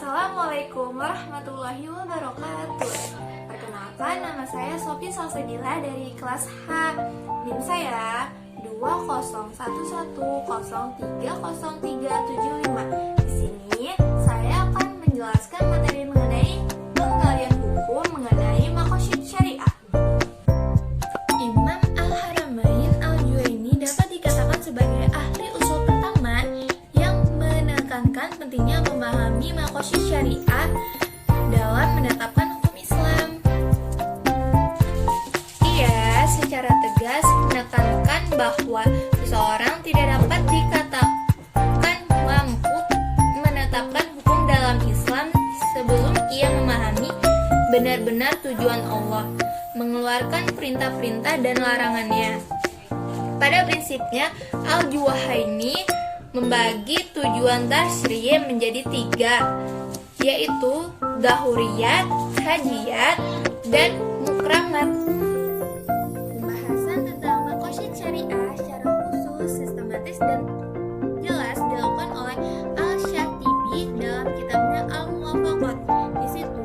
Assalamualaikum warahmatullahi wabarakatuh. Perkenalkan, nama saya Sofi Salsabila dari kelas H. NIM saya 20110300375. Di sini saya akan menjelaskan materi mengenai penggalian hukum mengenai maqasid syariah. Imam Al-Haramain Al-Juwaini dapat dikatakan sebagai ahli usul pertama yang menekankan pentingnya memahami maqasid syariah dalam menetapkan hukum Islam. Ia secara tegas menekankan bahwa seseorang tidak dapat dikatakan mampu menetapkan hukum dalam Islam sebelum ia memahami benar-benar tujuan Allah, mengeluarkan perintah-perintah dan larangannya. Pada prinsipnya, Al-Juwaini membagi tujuan tasyri' menjadi 3, yaitu dahuriyat, hajiyat, dan mukramat. Pembahasan tentang maqasid syariah secara khusus, sistematis, dan jelas dilakukan oleh Al-Syatibi dalam kitabnya Al-Muwafaqat. Di situ,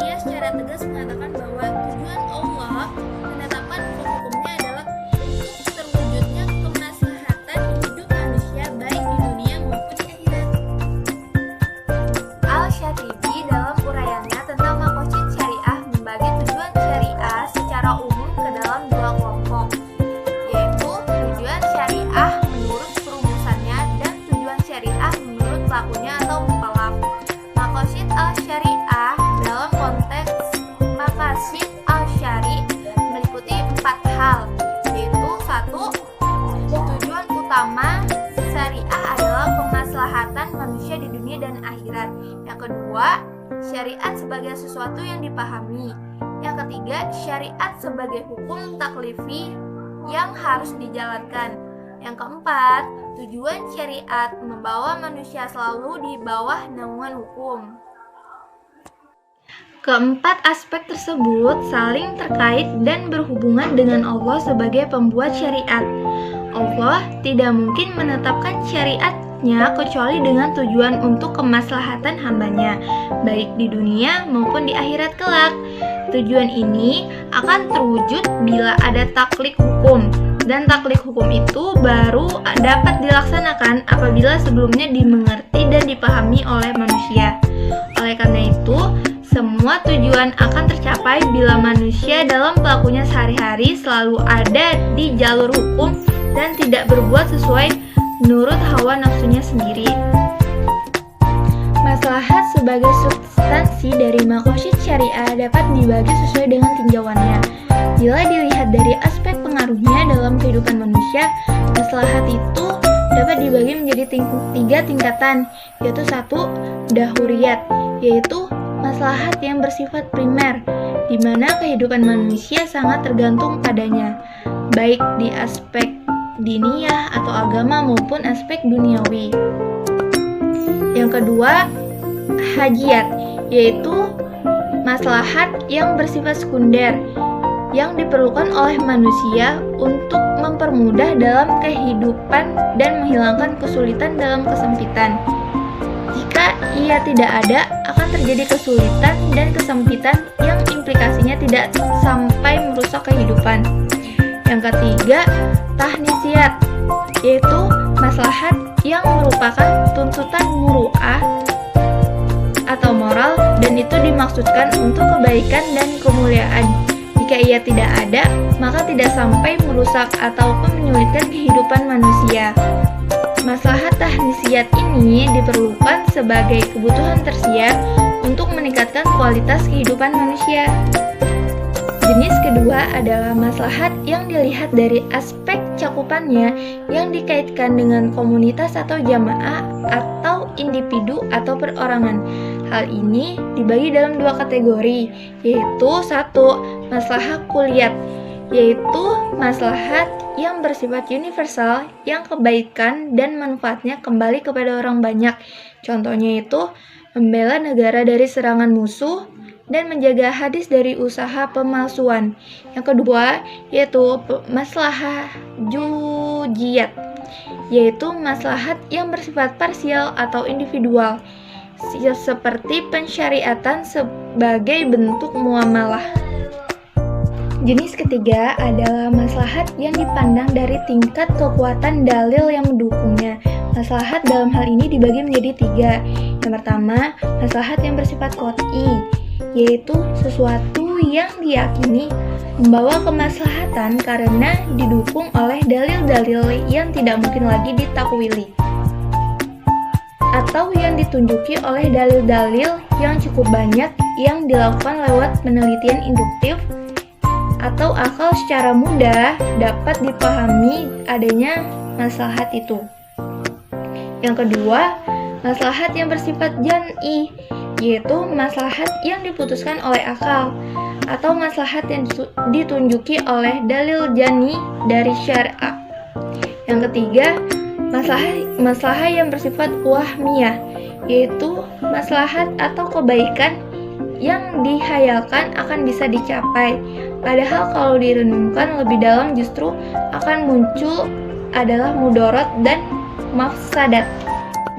ia secara tegas mengatakan bahwa tujuan Allah menetapkan hukum-hukumnya adalah untuk terwujudnya kemaslahatan hidup manusia baik di dunia maupun di akhirat. Al-Syatibi dalam uraiannya tentang maqasid syariah membagi tujuan syariah secara umum ke dalam 2 kelompok, yaitu tujuan syariah menurut perumusannya dan tujuan syariah menurut pelakunya atau mukallaf. Maqasid al-syariah dalam konteks maqasid al-syari' meliputi 4 hal, yaitu 1. Tujuan utama syariah adalah kemaslahatan manusia di dunia dan akhirat. Yang kedua, syariat sebagai sesuatu yang dipahami. Yang ketiga, syariat sebagai hukum taklifi yang harus dijalankan. Yang keempat, tujuan syariat membawa manusia selalu di bawah naungan hukum. Keempat aspek tersebut saling terkait dan berhubungan dengan Allah sebagai pembuat syariat. Allah tidak mungkin menetapkan syariatnya kecuali dengan tujuan untuk kemaslahatan hambanya, baik di dunia maupun di akhirat kelak. Tujuan ini akan terwujud bila ada taklif hukum, dan taklif hukum itu baru dapat dilaksanakan apabila sebelumnya dimengerti dan dipahami oleh manusia. Oleh karena itu, semua tujuan akan tercapai bila manusia dalam pelakunya sehari-hari selalu ada di jalur hukum dan tidak berbuat sesuai menurut hawa nafsunya sendiri. Maslahat sebagai substansi dari maqasid syariah dapat dibagi sesuai dengan tinjauannya. Bila dilihat dari aspek pengaruhnya dalam kehidupan manusia, maslahat itu dapat dibagi menjadi 3 tingkatan, yaitu 1. Dahuriyat, yaitu maslahat yang bersifat primer, di mana kehidupan manusia sangat tergantung padanya, baik di aspek diniyah atau agama maupun aspek duniawi. Yang kedua, hajiyat, yaitu maslahat yang bersifat sekunder, yang diperlukan oleh manusia untuk mempermudah dalam kehidupan dan menghilangkan kesulitan dalam kesempitan. Jika ia tidak ada, akan terjadi kesulitan dan kesempitan yang implikasinya tidak sampai merusak kehidupan. Yang ketiga, tahnisiyat, yaitu maslahat yang merupakan tuntutan muru'ah atau moral, dan itu dimaksudkan untuk kebaikan dan kemuliaan. Jika ia tidak ada, maka tidak sampai merusak ataupun menyulitkan kehidupan manusia. Maslahat tahnisiyat ini diperlukan sebagai kebutuhan tersier untuk meningkatkan kualitas kehidupan manusia. Jenis kedua adalah maslahat yang dilihat dari aspek cakupannya yang dikaitkan dengan komunitas atau jamaah atau individu atau perorangan. Hal ini dibagi dalam 2 kategori, yaitu 1. Maslahat kulliyat, yaitu maslahat yang bersifat universal yang kebaikan dan manfaatnya kembali kepada orang banyak. Contohnya itu membela negara dari serangan musuh dan menjaga hadis dari usaha pemalsuan. Yang kedua, yaitu maslahat juz'iyat, yaitu maslahat yang bersifat parsial atau individual, seperti pensyariatan sebagai bentuk muamalah. Jenis ketiga adalah maslahat yang dipandang dari tingkat kekuatan dalil yang mendukungnya. Maslahat dalam hal ini dibagi menjadi tiga. Yang pertama, maslahat yang bersifat qot'i, yaitu sesuatu yang diyakini membawa kemaslahatan karena didukung oleh dalil-dalil yang tidak mungkin lagi ditakwili, atau yang ditunjuki oleh dalil-dalil yang cukup banyak yang dilakukan lewat penelitian induktif atau akal secara mudah dapat dipahami adanya maslahat itu. Yang kedua, maslahat yang bersifat jan'i, yaitu maslahat yang diputuskan oleh akal atau maslahat yang ditunjuki oleh dalil jan'i dari syariah. Yang ketiga, maslahat yang bersifat wahmiyah, yaitu maslahat atau kebaikan yang dihayalkan akan bisa dicapai, padahal kalau direnungkan lebih dalam justru akan muncul adalah mudarat dan mafsadat.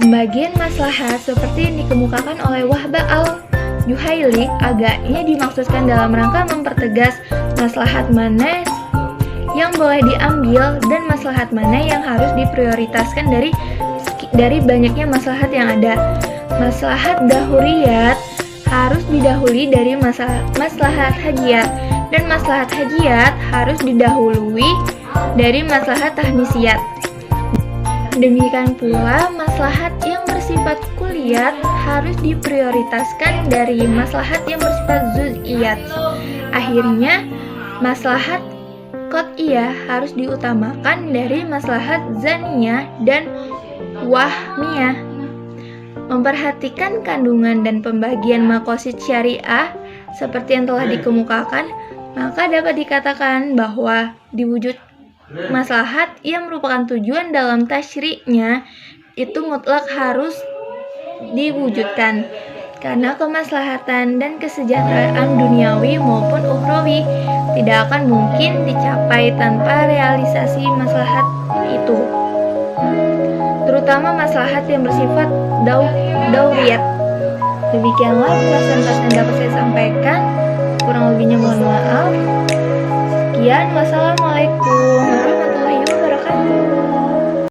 Pembagian maslahat seperti yang dikemukakan oleh Wahbah al-Juhaili agaknya dimaksudkan dalam rangka mempertegas maslahat mana yang boleh diambil dan maslahat mana yang harus diprioritaskan dari banyaknya maslahat yang ada. Maslahat dahuriyat harus didahului dari maslahat hajiyat, dan maslahat hajiyat harus didahului dari maslahat tahnisiyat. Demikian pula maslahat yang bersifat kulliyat harus diprioritaskan dari maslahat yang bersifat juz'iyat. Akhirnya, maslahat qot'iyah harus diutamakan dari maslahat zaniyah dan wahmiyah. Memperhatikan kandungan dan pembagian maqasid syariah seperti yang telah dikemukakan, maka dapat dikatakan bahwa diwujud maslahat yang merupakan tujuan dalam tasyri'nya itu mutlak harus diwujudkan, karena kemaslahatan dan kesejahteraan duniawi maupun ukhrawi tidak akan mungkin dicapai tanpa realisasi maslahat itu, terutama maslahat yang bersifat dauriyat. Demikianlah presentasi yang dapat saya sampaikan. Kurang lebihnya mohon maaf. Sekian, wassalamualaikum.